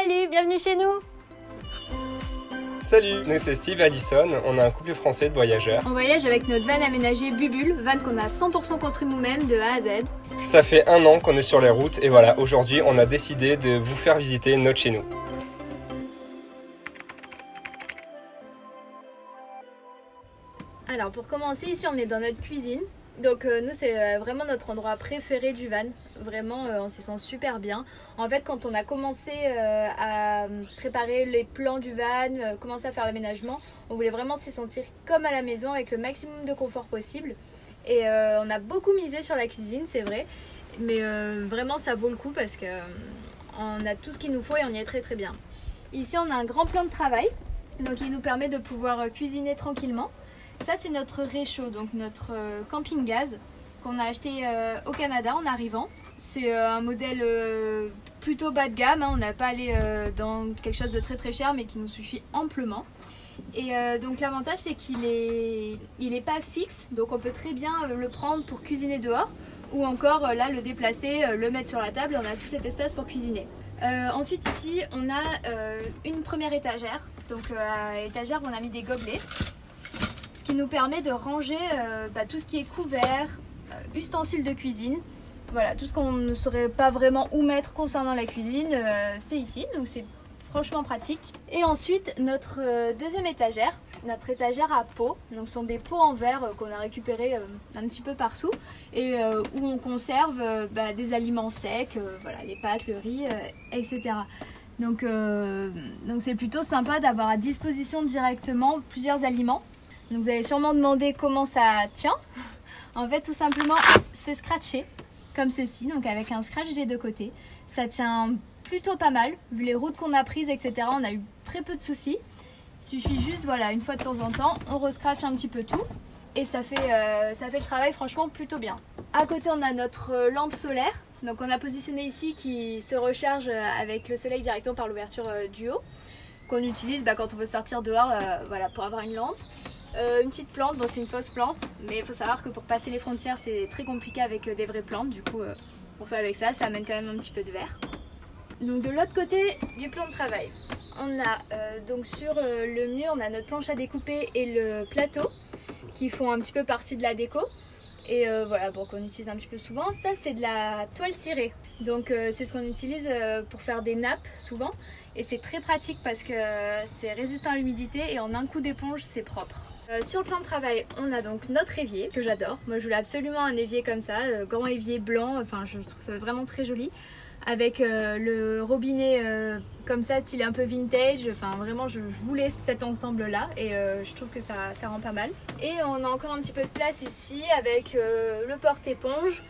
Salut, bienvenue chez nous. Salut, nous c'est Steve et Alison, on est un couple français de voyageurs. On voyage avec notre van aménagé Bubule, van qu'on a 100% construit nous-mêmes de A à Z. Ça fait 1 an qu'on est sur les routes et voilà, aujourd'hui on a décidé de vous faire visiter notre chez nous. Alors pour commencer, ici on est dans notre cuisine. Donc nous c'est vraiment notre endroit préféré du van, vraiment on s'y sent super bien. En fait quand on a commencé à préparer les plans du van, commencer à faire l'aménagement, on voulait vraiment s'y sentir comme à la maison avec le maximum de confort possible. Et on a beaucoup misé sur la cuisine, c'est vrai, mais vraiment ça vaut le coup parce que on a tout ce qu'il nous faut et on y est très très bien. Ici on a un grand plan de travail, donc il nous permet de pouvoir cuisiner tranquillement. Ça c'est notre réchaud, donc notre camping gaz qu'on a acheté au Canada en arrivant. C'est un modèle plutôt bas de gamme, hein. On n'a pas allé dans quelque chose de très très cher mais qui nous suffit amplement. Et donc l'avantage c'est qu'il est pas fixe, donc on peut très bien le prendre pour cuisiner dehors ou encore là le déplacer, le mettre sur la table et on a tout cet espace pour cuisiner. Ensuite ici on a une première étagère, donc à l'étagère on a mis des gobelets. Qui nous permet de ranger tout ce qui est couvert, ustensiles de cuisine. Voilà, tout ce qu'on ne saurait pas vraiment où mettre concernant la cuisine, c'est ici, donc c'est franchement pratique. Et ensuite, notre deuxième étagère, notre étagère à pots. Donc ce sont des pots en verre qu'on a récupérés un petit peu partout et où on conserve des aliments secs, voilà, les pâtes, le riz, etc. Donc c'est plutôt sympa d'avoir à disposition directement plusieurs aliments. Donc vous allez sûrement demander comment ça tient. En fait tout simplement c'est scratché comme ceci, donc avec un scratch des deux côtés. Ça tient plutôt pas mal, vu les routes qu'on a prises etc. On a eu très peu de soucis. Il suffit juste voilà, une fois de temps en temps, on rescratche un petit peu tout. Et ça fait le travail franchement plutôt bien. À côté on a notre lampe solaire. Donc on a positionné ici qui se recharge avec le soleil directement par l'ouverture du haut. Qu'on utilise quand on veut sortir dehors voilà, pour avoir une lampe. Une petite plante, bon c'est une fausse plante, mais il faut savoir que pour passer les frontières c'est très compliqué avec des vraies plantes, du coup on fait avec ça, ça amène quand même un petit peu de verre. Donc de l'autre côté du plan de travail, on a donc sur le mur on a notre planche à découper et le plateau qui font un petit peu partie de la déco. Et voilà, bon, qu'on utilise un petit peu souvent. Ça c'est de la toile cirée, donc c'est ce qu'on utilise pour faire des nappes souvent. Et c'est très pratique parce que c'est résistant à l'humidité et en un coup d'éponge c'est propre. Sur le plan de travail, on a donc notre évier que j'adore. Moi je voulais absolument un évier comme ça, grand évier blanc, enfin je trouve ça vraiment très joli. Avec le robinet comme ça, style un peu vintage, enfin vraiment je voulais cet ensemble là et je trouve que ça rend pas mal. Et on a encore un petit peu de place ici avec le porte-éponge,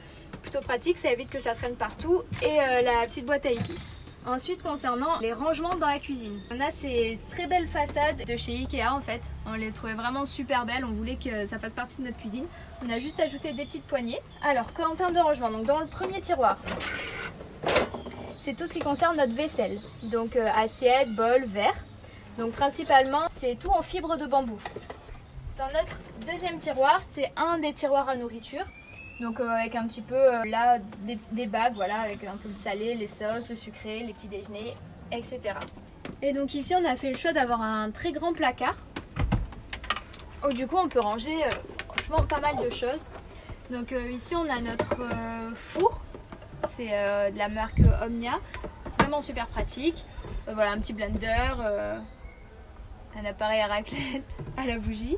plutôt pratique, ça évite que ça traîne partout, et la petite boîte à épices. Ensuite concernant les rangements dans la cuisine, on a ces très belles façades de chez Ikea en fait, on les trouvait vraiment super belles, on voulait que ça fasse partie de notre cuisine. On a juste ajouté des petites poignées. Alors en termes de rangement, donc dans le premier tiroir, c'est tout ce qui concerne notre vaisselle, donc assiette, bol, verre. Donc principalement c'est tout en fibre de bambou. Dans notre deuxième tiroir, c'est un des tiroirs à nourriture. Donc avec un petit peu là des bacs, voilà, avec un peu le salé, les sauces, le sucré, les petits déjeuners, etc. Et donc ici on a fait le choix d'avoir un très grand placard où du coup on peut ranger franchement pas mal de choses. Donc ici on a notre four, c'est de la marque Omnia, vraiment super pratique. Voilà, un petit blender, un appareil à raclette à la bougie.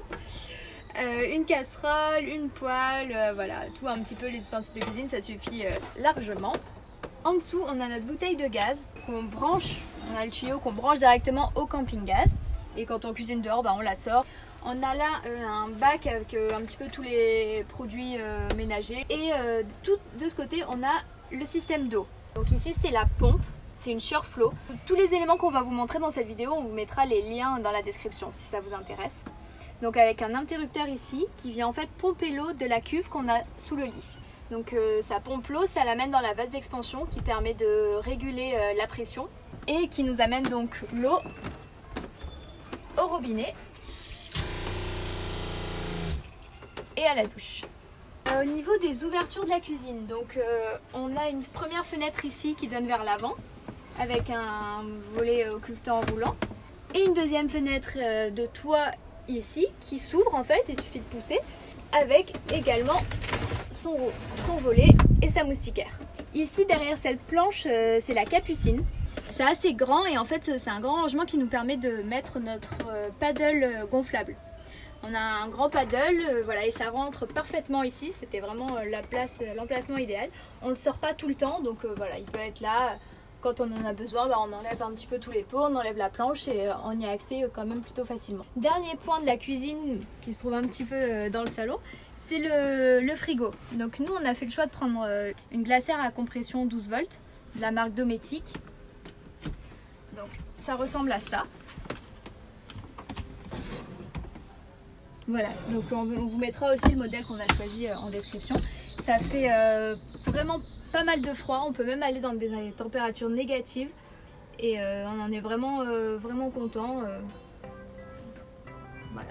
Une casserole, une poêle, voilà, tout un petit peu les ustensiles de cuisine, ça suffit largement. En dessous, on a notre bouteille de gaz qu'on branche, on a le tuyau qu'on branche directement au camping gaz. Et quand on cuisine dehors, on la sort. On a là un bac avec un petit peu tous les produits ménagers. Et tout de ce côté, on a le système d'eau. Donc ici, c'est la pompe. C'est une Sureflow. Tous les éléments qu'on va vous montrer dans cette vidéo, on vous mettra les liens dans la description si ça vous intéresse. Donc avec un interrupteur ici qui vient en fait pomper l'eau de la cuve qu'on a sous le lit. Donc ça pompe l'eau, ça l'amène dans la vase d'expansion qui permet de réguler la pression et qui nous amène donc l'eau au robinet et à la douche. Au niveau des ouvertures de la cuisine, donc on a une première fenêtre ici qui donne vers l'avant avec un volet occultant roulant. Et une deuxième fenêtre de toit ici qui s'ouvre en fait, il suffit de pousser, avec également son volet et sa moustiquaire. Ici derrière cette planche, c'est la capucine. C'est assez grand et en fait c'est un grand rangement qui nous permet de mettre notre paddle gonflable. On a un grand paddle, voilà, et ça rentre parfaitement ici, c'était vraiment l'emplacement idéal. On ne le sort pas tout le temps, donc voilà, il peut être là. Quand on en a besoin, on enlève un petit peu tous les pots, on enlève la planche et on y a accès quand même plutôt facilement. Dernier point de la cuisine qui se trouve un petit peu dans le salon, c'est le frigo. Donc nous on a fait le choix de prendre une glacière à compression 12 volts de la marque Dometic. Donc ça ressemble à ça. Voilà, donc on vous mettra aussi le modèle qu'on a choisi en description. Ça fait vraiment pas mal de froid, on peut même aller dans des températures négatives et on en est vraiment, vraiment content. Voilà.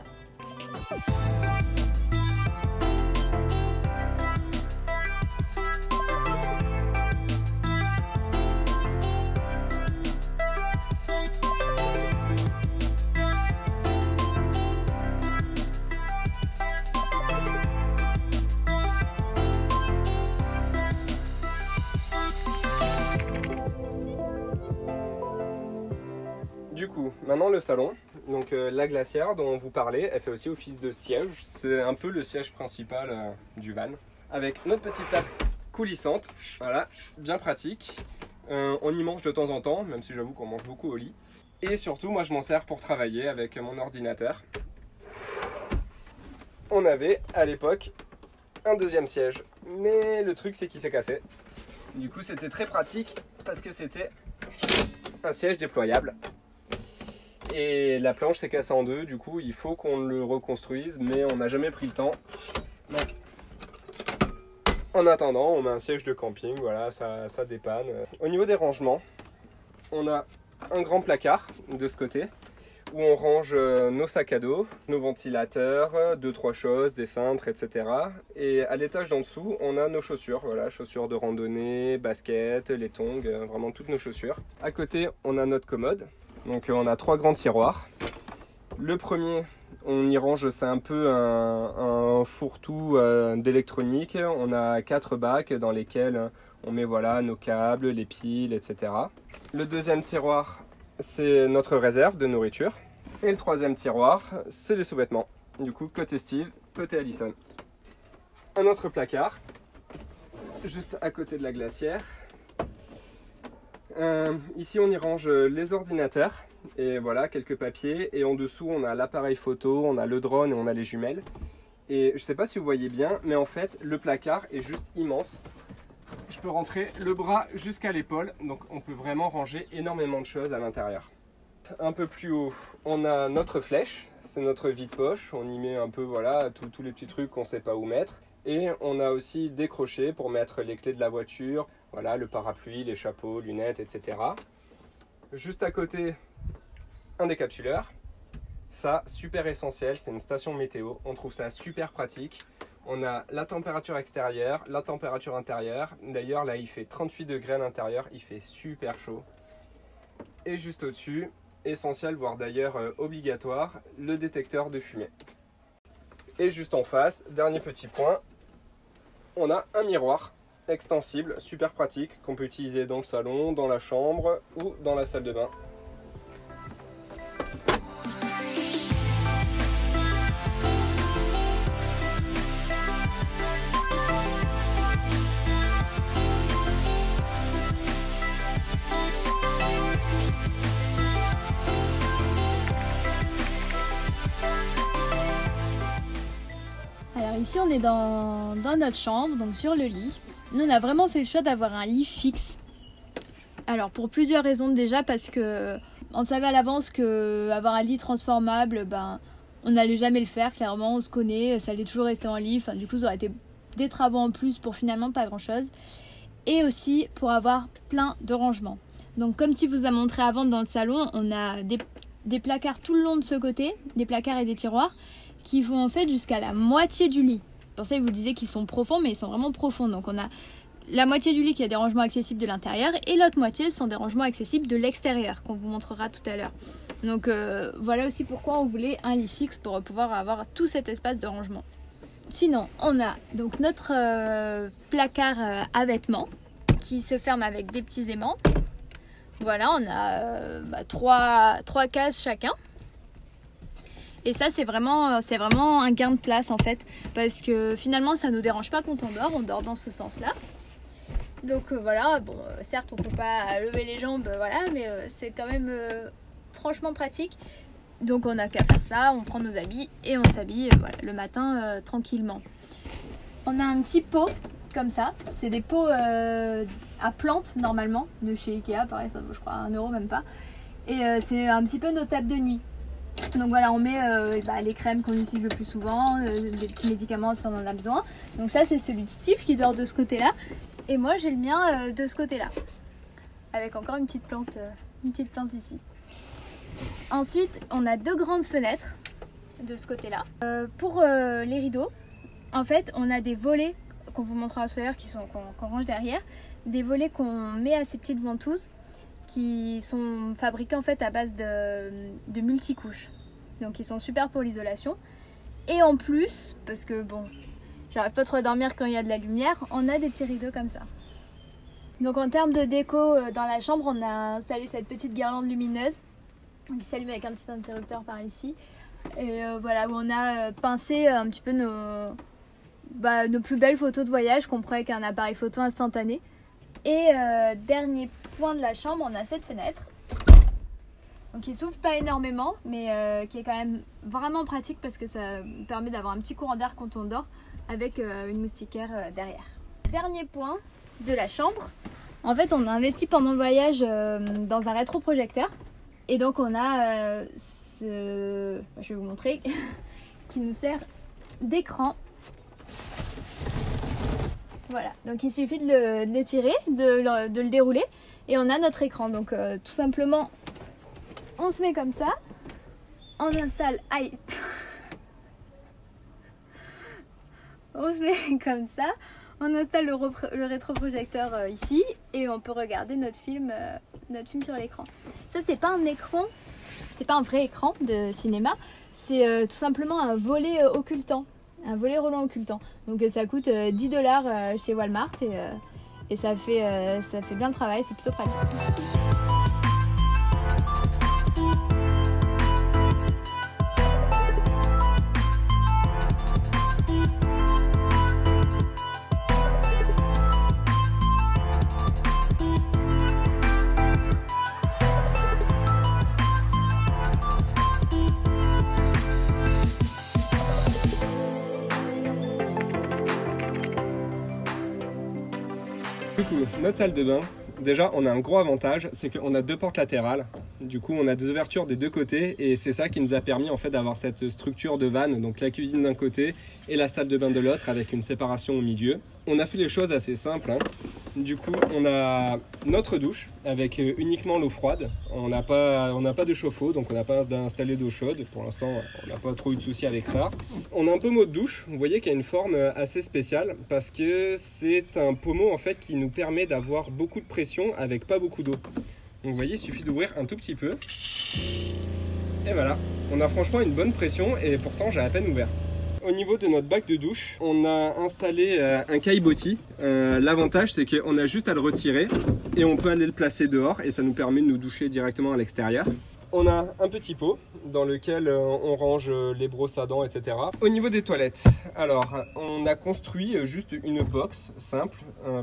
Du coup, maintenant le salon, donc la glacière dont on vous parlait, elle fait aussi office de siège. C'est un peu le siège principal du van. Avec notre petite table coulissante, voilà, bien pratique. On y mange de temps en temps, même si j'avoue qu'on mange beaucoup au lit. Et surtout, moi je m'en sers pour travailler avec mon ordinateur. On avait à l'époque un deuxième siège, mais le truc c'est qu'il s'est cassé. Du coup c'était très pratique parce que c'était un siège déployable. Et la planche s'est cassée en deux, du coup il faut qu'on le reconstruise, mais on n'a jamais pris le temps. Donc en attendant, on met un siège de camping, voilà, ça dépanne. Au niveau des rangements, on a un grand placard de ce côté, où on range nos sacs à dos, nos ventilateurs, 2-3 choses, des cintres, etc. Et à l'étage d'en dessous, on a nos chaussures, voilà, chaussures de randonnée, baskets, les tongs, vraiment toutes nos chaussures. À côté, on a notre commode. Donc on a 3 grands tiroirs. Le premier, on y range, c'est un peu un fourre-tout d'électronique. On a 4 bacs dans lesquels on met voilà, nos câbles, les piles, etc. Le deuxième tiroir, c'est notre réserve de nourriture. Et le troisième tiroir, c'est les sous-vêtements. Du coup, côté Steve, côté Allison. Un autre placard, juste à côté de la glacière. Ici on y range les ordinateurs et voilà quelques papiers, et en dessous on a l'appareil photo, on a le drone et on a les jumelles. Et je sais pas si vous voyez bien, mais en fait le placard est juste immense. Je peux rentrer le bras jusqu'à l'épaule, donc on peut vraiment ranger énormément de choses à l'intérieur. Un peu plus haut, on a notre flèche, c'est notre vide-poche, on y met un peu voilà tous les petits trucs qu'on sait pas où mettre. Et on a aussi des crochets pour mettre les clés de la voiture, voilà, le parapluie, les chapeaux, lunettes, etc. Juste à côté, un décapsuleur. Ça, super essentiel, c'est une station météo. On trouve ça super pratique. On a la température extérieure, la température intérieure. D'ailleurs, là, il fait 38 degrés à l'intérieur, il fait super chaud. Et juste au-dessus, essentiel, voire d'ailleurs obligatoire, le détecteur de fumée. Et juste en face, dernier petit point, on a un miroir extensible, super pratique, qu'on peut utiliser dans le salon, dans la chambre ou dans la salle de bain. Ici on est dans notre chambre, donc sur le lit. Nous on a vraiment fait le choix d'avoir un lit fixe. Alors pour plusieurs raisons, déjà parce que on savait à l'avance que avoir un lit transformable, on n'allait jamais le faire, clairement on se connaît, ça allait toujours rester en lit, du coup ça aurait été des travaux en plus pour finalement pas grand chose. Et aussi pour avoir plein de rangements. Donc comme Steve vous a montré avant dans le salon, on a des placards tout le long de ce côté, des placards et des tiroirs, qui vont en fait jusqu'à la moitié du lit. Pour ça, il vous disait qu'ils sont profonds, mais ils sont vraiment profonds. Donc on a la moitié du lit qui a des rangements accessibles de l'intérieur et l'autre moitié sont des rangements accessibles de l'extérieur qu'on vous montrera tout à l'heure. Donc voilà aussi pourquoi on voulait un lit fixe pour pouvoir avoir tout cet espace de rangement. Sinon, on a donc notre placard à vêtements qui se ferme avec des petits aimants. Voilà, on a trois cases chacun. Et ça, c'est vraiment un gain de place en fait, parce que finalement, ça nous dérange pas quand on dort dans ce sens-là. Donc voilà, bon, certes, on peut pas lever les jambes, voilà, mais c'est quand même franchement pratique. Donc on n'a qu'à faire ça, on prend nos habits et on s'habille voilà, le matin tranquillement. On a un petit pot comme ça, c'est des pots à plantes normalement, de chez Ikea, pareil, ça vaut je crois 1 € même pas. Et c'est un petit peu nos tables de nuit. Donc voilà, on met les crèmes qu'on utilise le plus souvent, des petits médicaments si on en a besoin. Donc ça, c'est celui de Steve qui dort de ce côté-là. Et moi, j'ai le mien de ce côté-là. Avec encore une petite plante ici. Ensuite, on a 2 grandes fenêtres de ce côté-là. Pour les rideaux, en fait, on a des volets qu'on vous montrera tout à l'heure qu'on range derrière. Des volets qu'on met à ces petites ventouses qui sont fabriqués en fait à base de multicouches. Donc ils sont super pour l'isolation. Et en plus, parce que bon, j'arrive pas trop à dormir quand il y a de la lumière, on a des petits rideaux comme ça. Donc en termes de déco dans la chambre, on a installé cette petite guirlande lumineuse qui s'allume avec un petit interrupteur par ici. Et voilà, où on a pincé un petit peu nos plus belles photos de voyage qu'on prend avec un appareil photo instantané. Et dernier point de la chambre, on a cette fenêtre. Donc qui s'ouvre pas énormément, mais qui est quand même vraiment pratique parce que ça permet d'avoir un petit courant d'air quand on dort avec une moustiquaire derrière. Dernier point de la chambre, en fait on a investi pendant le voyage dans un rétroprojecteur. Et donc on a je vais vous montrer, qui nous sert d'écran. Voilà, donc il suffit de le tirer, de le dérouler et on a notre écran. Donc tout simplement, on se met comme ça, on installe... Aïe on se met comme ça, on installe le rétroprojecteur ici et on peut regarder notre film sur l'écran. Ça, c'est pas un écran, c'est pas un vrai écran de cinéma, c'est tout simplement un volet occultant. Un volet roulant occultant. Donc ça coûte 10 $ chez Walmart et ça fait bien le travail, c'est plutôt pratique. Du coup, notre salle de bain, déjà on a un gros avantage, c'est qu'on a 2 portes latérales. Du coup on a des ouvertures des 2 côtés et c'est ça qui nous a permis en fait d'avoir cette structure de vanne, donc la cuisine d'un côté et la salle de bain de l'autre avec une séparation au milieu. On a fait les choses assez simples, hein. Du coup on a notre douche avec uniquement l'eau froide, on n'a pas de chauffe-eau donc on n'a pas installé d'eau chaude, pour l'instant on n'a pas trop eu de soucis avec ça. On a un pommeau de douche, vous voyez qu'il y a une forme assez spéciale parce que c'est un pommeau en fait qui nous permet d'avoir beaucoup de pression avec pas beaucoup d'eau. Donc vous voyez, il suffit d'ouvrir un tout petit peu. Et voilà, on a franchement une bonne pression et pourtant j'ai à peine ouvert. Au niveau de notre bac de douche, on a installé un caillebotis. L'avantage c'est qu'on a juste à le retirer et on peut aller le placer dehors et ça nous permet de nous doucher directement à l'extérieur. On a un petit pot dans lequel on range les brosses à dents, etc. Au niveau des toilettes, alors on a construit juste une box simple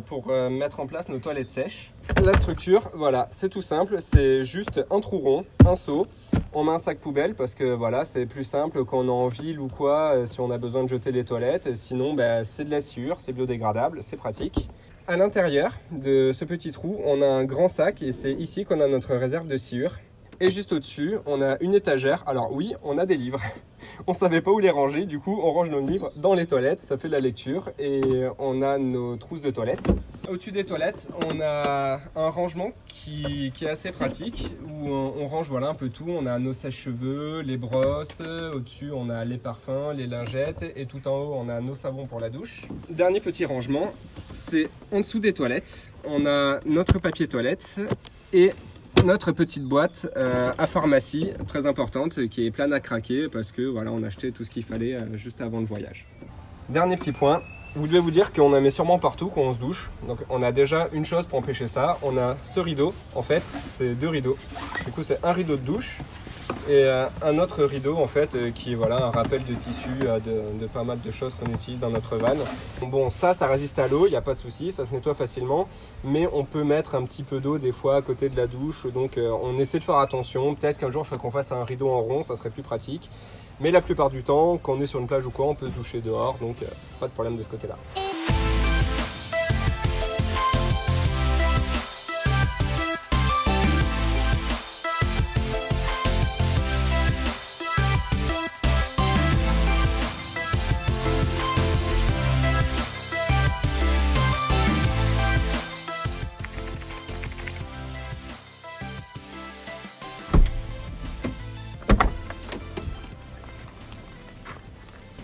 pour mettre en place nos toilettes sèches. La structure, voilà, c'est tout simple, c'est juste un trou rond, un seau. On met un sac poubelle parce que voilà, c'est plus simple quand on est en ville ou quoi, si on a besoin de jeter les toilettes. Sinon, c'est de la sciure, c'est biodégradable, c'est pratique. À l'intérieur de ce petit trou, on a un grand sac et c'est ici qu'on a notre réserve de sciure. Et juste au-dessus, on a une étagère. Alors oui, on a des livres. On ne savait pas où les ranger, du coup on range nos livres dans les toilettes, ça fait de la lecture. Et on a nos trousses de toilettes. Au-dessus des toilettes, on a un rangement qui est assez pratique, où on range voilà, un peu tout. On a nos sèche-cheveux, les brosses, au-dessus on a les parfums, les lingettes, et tout en haut on a nos savons pour la douche. Dernier petit rangement, c'est en dessous des toilettes. On a notre papier toilette et notre petite boîte à pharmacie, très importante, qui est pleine à craquer parce que voilà, on a acheté tout ce qu'il fallait juste avant le voyage. Dernier petit point, vous devez vous dire qu'on en met sûrement partout quand on se douche. Donc on a déjà une chose pour empêcher ça, on a ce rideau, en fait, c'est 2 rideaux. Du coup c'est un rideau de douche et un autre rideau en fait qui est voilà, un rappel de tissu de pas mal de choses qu'on utilise dans notre van. Bon ça résiste à l'eau, il n'y a pas de souci, ça se nettoie facilement, mais on peut mettre un petit peu d'eau des fois à côté de la douche, donc on essaie de faire attention. Peut-être qu'un jour il faut qu'on fasse un rideau en rond, ça serait plus pratique, mais la plupart du temps quand on est sur une plage ou quoi, on peut se doucher dehors, donc pas de problème de ce côté là.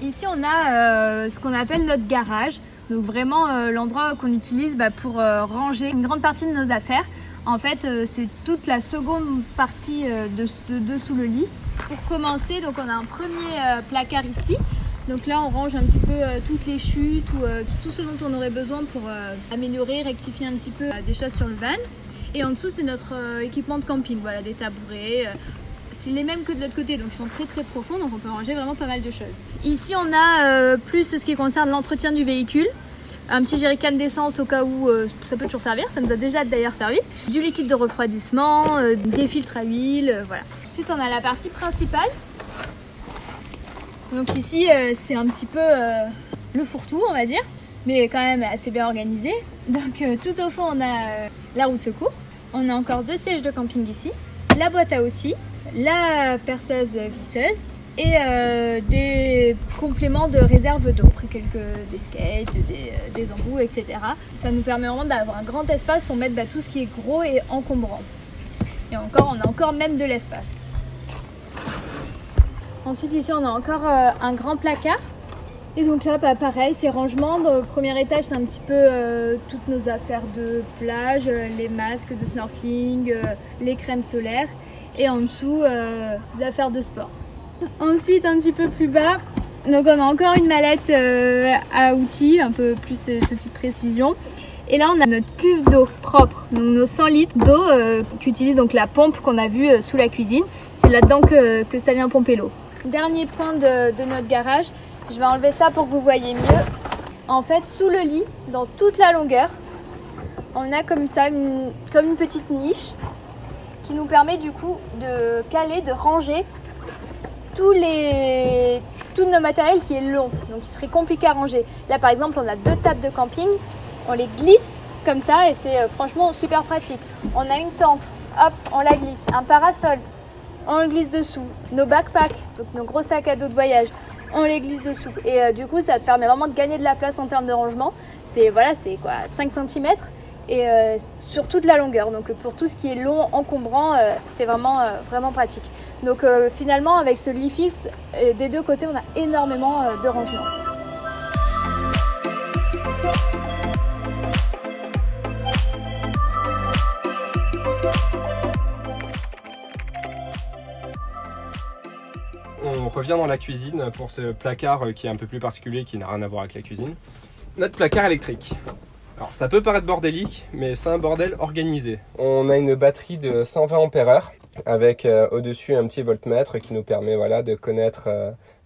Ici on a ce qu'on appelle notre garage, donc vraiment l'endroit qu'on utilise pour ranger une grande partie de nos affaires. En fait c'est toute la seconde partie de dessous le lit. Pour commencer, donc on a un premier placard ici. Donc là on range un petit peu toutes les chutes ou tout ce dont on aurait besoin pour améliorer, rectifier un petit peu des choses sur le van. Et en dessous c'est notre équipement de camping, voilà, des tabourets. C'est les mêmes que de l'autre côté, donc ils sont très très profonds, donc on peut ranger vraiment pas mal de choses. Ici on a plus ce qui concerne l'entretien du véhicule, un petit jerrycan d'essence au cas où ça peut toujours servir, ça nous a déjà d'ailleurs servi, du liquide de refroidissement, des filtres à huile, voilà. Ensuite on a la partie principale, donc ici c'est un petit peu le fourre-tout on va dire, mais quand même assez bien organisé. Donc tout au fond on a la roue de secours, on a encore 2 sièges de camping ici, la boîte à outils, la perceuse visseuse et des compléments de réserve d'eau, après des skates, des embouts, etc. Ça nous permet vraiment d'avoir un grand espace pour mettre tout ce qui est gros et encombrant. Et encore, on a encore même de l'espace. Ensuite ici on a encore un grand placard. Et donc là pareil, c'est rangement. Dans le premier étage c'est un petit peu toutes nos affaires de plage, les masques de snorkeling, les crèmes solaires. Et en dessous, des affaires de sport. Ensuite, un petit peu plus bas, donc on a encore une mallette à outils, un peu plus petite précision. Et là, on a notre cuve d'eau propre, donc nos 100 litres d'eau qu'utilise donc la pompe qu'on a vue sous la cuisine. C'est là-dedans que ça vient pomper l'eau. Dernier point de notre garage, je vais enlever ça pour que vous voyez mieux. En fait, sous le lit, dans toute la longueur, on a comme ça, comme une petite niche, qui nous permet du coup de caler, de ranger tout nos matériels qui est long, donc il serait compliqué à ranger. Là par exemple on a 2 tables de camping, on les glisse comme ça et c'est franchement super pratique. On a une tente, hop, on la glisse, un parasol, on le glisse dessous, nos backpacks, donc nos gros sacs à dos de voyage, on les glisse dessous. Et du coup ça te permet vraiment de gagner de la place en termes de rangement. C'est voilà, c'est quoi, 5 cm et sur toute la longueur, donc pour tout ce qui est long, encombrant, c'est vraiment pratique. Donc finalement avec ce lit fixe, des 2 côtés on a énormément de rangement. On revient dans la cuisine pour ce placard qui est un peu plus particulier, qui n'a rien à voir avec la cuisine. Notre placard électrique. Alors ça peut paraître bordélique, mais c'est un bordel organisé. On a une batterie de 120 ampères avec au-dessus un petit voltmètre qui nous permet voilà, de connaître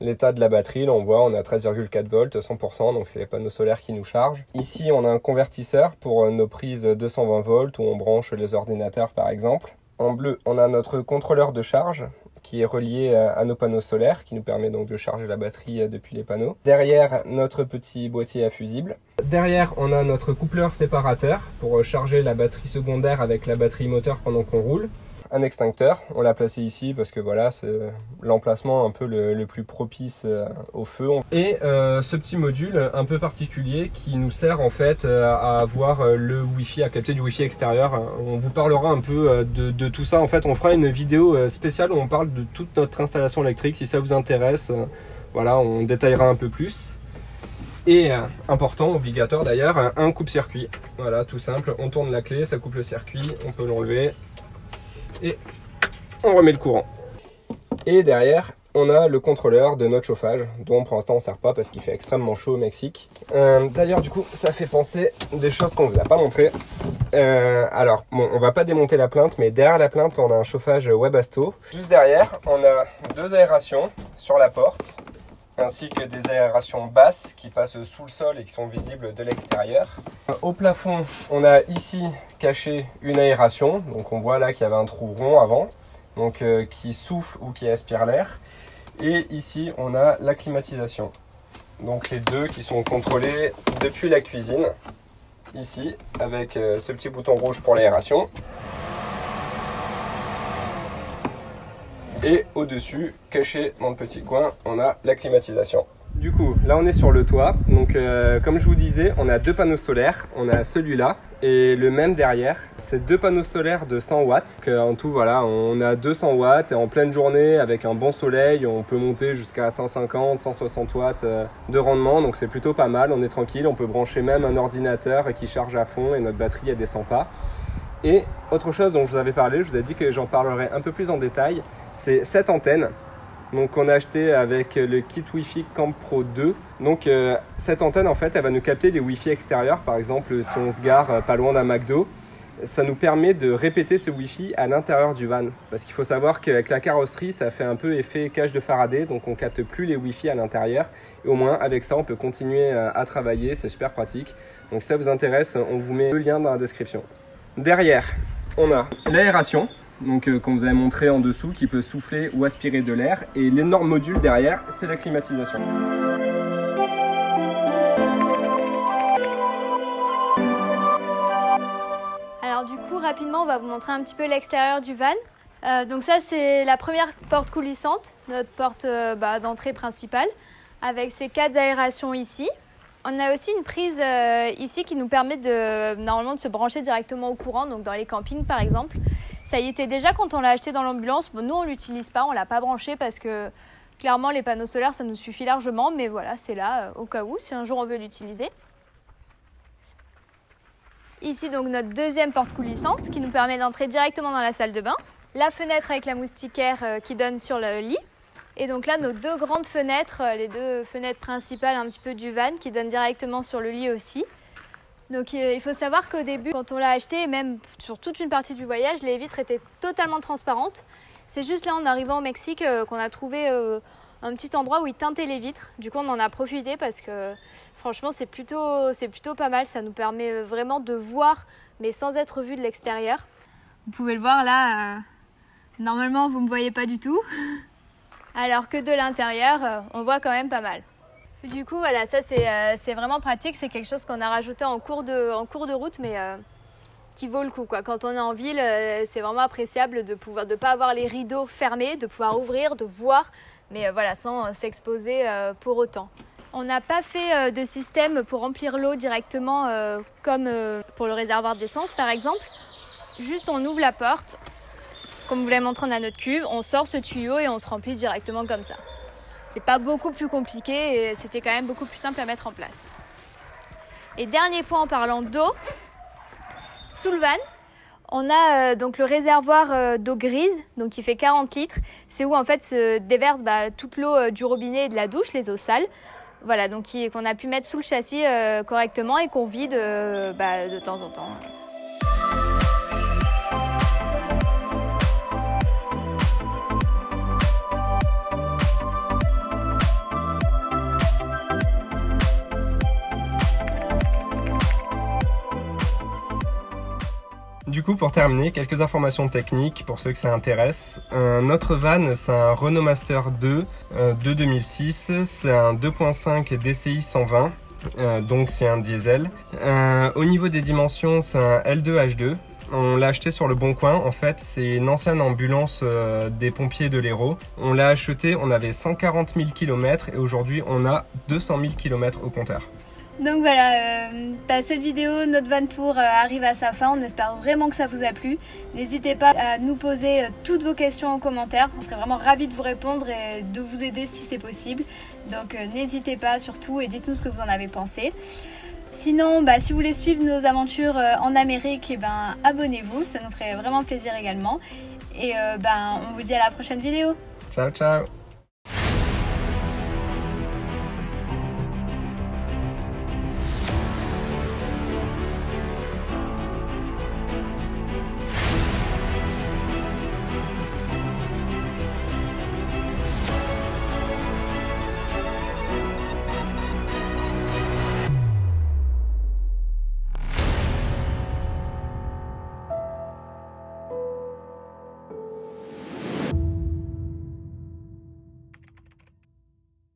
l'état de la batterie. Là on voit on a 13,4 volts, 100%, donc c'est les panneaux solaires qui nous chargent. Ici on a un convertisseur pour nos prises 220 volts où on branche les ordinateurs par exemple. En bleu on a notre contrôleur de charge qui est relié à nos panneaux solaires, qui nous permet donc de charger la batterie depuis les panneaux. Derrière, notre petit boîtier à fusible. Derrière, on a notre coupleur séparateur pour charger la batterie secondaire avec la batterie moteur pendant qu'on roule. un extincteur. On l'a placé ici parce que voilà, c'est l'emplacement un peu le plus propice au feu. Et ce petit module un peu particulier qui nous sert en fait à avoir le Wi-Fi, à capter du Wi-Fi extérieur. On vous parlera un peu de tout ça. En fait, on fera une vidéo spéciale où on parle de toute notre installation électrique. Si ça vous intéresse, voilà, on détaillera un peu plus. Et important, obligatoire d'ailleurs, un coupe-circuit. Voilà, tout simple, on tourne la clé, ça coupe le circuit, on peut l'enlever et on remet le courant. Et derrière, on a le contrôleur de notre chauffage, dont pour l'instant on ne sert pas parce qu'il fait extrêmement chaud au Mexique. D'ailleurs, du coup, ça fait penser des choses qu'on ne vous a pas montrées. Alors, bon, on va pas démonter la plainte, mais derrière la plainte, on a un chauffage Webasto. Juste derrière, on a 2 aérations sur la porte, ainsi que des aérations basses qui passent sous le sol et qui sont visibles de l'extérieur. Au plafond, on a ici caché une aération, donc on voit là qu'il y avait un trou rond avant, donc qui souffle ou qui aspire l'air. Et ici, on a la climatisation, donc les deux qui sont contrôlés depuis la cuisine, ici, avec ce petit bouton rouge pour l'aération. Et au-dessus, caché dans le petit coin, on a la climatisation. Du coup, là on est sur le toit. Donc comme je vous disais, on a 2 panneaux solaires. On a celui-là et le même derrière. C'est 2 panneaux solaires de 100 watts. En tout, voilà, on a 200 watts et en pleine journée, avec un bon soleil, on peut monter jusqu'à 150, 160 watts de rendement. Donc c'est plutôt pas mal, on est tranquille. On peut brancher même un ordinateur qui charge à fond et notre batterie elle descend pas. Et autre chose dont je vous avais parlé, je vous ai dit que j'en parlerai un peu plus en détail, c'est cette antenne. Donc on a acheté avec le kit Wi-Fi Camp Pro 2. Donc cette antenne en fait elle va nous capter les Wi-Fi extérieurs. Par exemple si on se gare pas loin d'un McDo, ça nous permet de répéter ce Wi-Fi à l'intérieur du van. Parce qu'il faut savoir qu'avec la carrosserie ça fait un peu effet cage de Faraday. Donc on capte plus les Wi-Fi à l'intérieur. Et au moins avec ça on peut continuer à travailler, c'est super pratique. Donc si ça vous intéresse, on vous met le lien dans la description. Derrière on a l'aération. Donc qu'on vous avait montré en dessous, qui peut souffler ou aspirer de l'air. Et l'énorme module derrière, c'est la climatisation. Alors du coup, rapidement, on va vous montrer un petit peu l'extérieur du van. Donc ça, c'est la première porte coulissante, notre porte d'entrée principale, avec ces 4 aérations ici. On a aussi une prise ici qui nous permet normalement de se brancher directement au courant, donc dans les campings par exemple. Ça y était déjà quand on l'a acheté dans l'ambulance. Bon, nous, on ne l'utilise pas, on ne l'a pas branché parce que clairement, les panneaux solaires, ça nous suffit largement. Mais voilà, c'est là au cas où, si un jour on veut l'utiliser. Ici, donc, notre deuxième porte coulissante qui nous permet d'entrer directement dans la salle de bain. La fenêtre avec la moustiquaire qui donne sur le lit. Et donc là, nos 2 grandes fenêtres, les 2 fenêtres principales un petit peu du van qui donnent directement sur le lit aussi. Donc il faut savoir qu'au début, quand on l'a acheté, et même sur toute une partie du voyage, les vitres étaient totalement transparentes. C'est juste là, en arrivant au Mexique, qu'on a trouvé un petit endroit où ils teintaient les vitres. Du coup, on en a profité parce que franchement, c'est plutôt pas mal. Ça nous permet vraiment de voir, mais sans être vu de l'extérieur. Vous pouvez le voir là, normalement, vous ne me voyez pas du tout. Alors que de l'intérieur, on voit quand même pas mal. Du coup, voilà, ça c'est vraiment pratique. C'est quelque chose qu'on a rajouté en cours de route, mais qui vaut le coup, quoi. Quand on est en ville, c'est vraiment appréciable de pas avoir les rideaux fermés, de pouvoir ouvrir, de voir, mais voilà, sans s'exposer pour autant. On n'a pas fait de système pour remplir l'eau directement comme pour le réservoir d'essence, par exemple. Juste, on ouvre la porte, comme vous l'avez montré, on a notre cuve, on sort ce tuyau et on se remplit directement comme ça. C'est pas beaucoup plus compliqué et c'était quand même beaucoup plus simple à mettre en place. Et dernier point en parlant d'eau, sous le van, on a donc le réservoir d'eau grise, donc qui fait 40 litres. C'est où en fait se déverse toute l'eau du robinet et de la douche, les eaux sales. Voilà, donc qu'on a pu mettre sous le châssis correctement et qu'on vide de temps en temps. Du coup, pour terminer, quelques informations techniques pour ceux que ça intéresse. Notre van, c'est un Renault Master 2 de 2006. C'est un 2.5 DCI 120, donc c'est un diesel. Au niveau des dimensions, c'est un L2H2. On l'a acheté sur le Bon Coin. En fait, c'est une ancienne ambulance des pompiers de l'Hérault. On l'a acheté, on avait 140 000 km et aujourd'hui on a 200 000 km au compteur. Donc voilà, cette vidéo, notre van tour arrive à sa fin. On espère vraiment que ça vous a plu. N'hésitez pas à nous poser toutes vos questions en commentaire. On serait vraiment ravis de vous répondre et de vous aider si c'est possible. Donc n'hésitez pas surtout et dites-nous ce que vous en avez pensé. Sinon, si vous voulez suivre nos aventures en Amérique, abonnez-vous, ça nous ferait vraiment plaisir également. Et on vous dit à la prochaine vidéo. Ciao ciao.